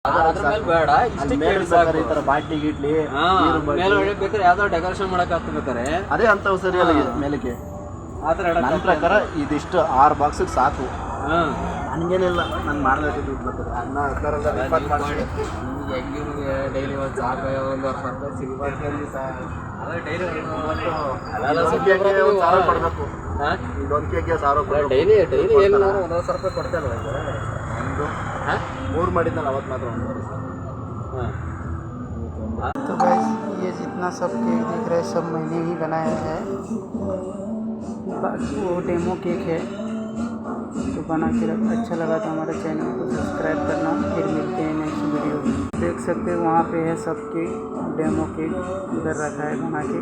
ಅದ್ರ ಮೇಲೆ ಬೇಡ, ಇಷ್ಟೇ ಕೇಳಿ ಸಾಕು. ಈ ತರ ಬಾಟ್ಲಿ ಗಿಟ್ಲಿ ಮೇಲೆ ಬೇಕಾದ್ರೆ ಯಾವ್ದೋ ಡೆಕೋರೇಷನ್ ಮಾಡಕ್ ಆಗ್ಬೇಕಾರೆ ಅದೇ ಅಂತವ್ ಸರಿ ಅಲ್ಲ ಮೇಲಕ್ಕೆ. ಆ ಥರ ನನ್ನ ಪ್ರಕಾರ ಇದಿಷ್ಟು 6 ಬಾಕ್ಸಿಗೆ ಸಾಕು. ನನಗೇನಿಲ್ಲ, ನಾನು ಮಾಡಬೇಕು ದುಡ್ಡು ಬರ್ತದೆ. ಅನ್ನ ಹೆಂಗಿವ್ರಿಗೆ ಡೈಲಿ ಒಂದು ಸಾಕು, ಒಂದೂವರೆ ಸಾವಿರ ರೂಪಾಯಿ ಸಿಗಬಾರ್ದು ಡೈಲಿ ಕೊಡಬೇಕು. ಇದೊಂದು ಕೇಕ್ಗೆ 1000 ರೂಪಾಯಿ ಡೈಲಿ ಏನು 1,000 ರೂಪಾಯಿ ಕೊಡ್ತೇನೆ. ಒಂದು 3 ಮಾಡಿದ್ನಲ್ಲ ಅವತ್ತು ಮಾತ್ರ. तो गाइस ये जितना सब केक दिख रहा है सब मैंने ही बनाया है। वो डेमो केक है तो बना के अच्छा लगा तो हमारे चैनल को सब्सक्राइब करना। फिर मिलते हैं नेक्स्ट वीडियो में। देख सकते हैं वहाँ पे है सबके डेमो केक उधर रखा है बना के।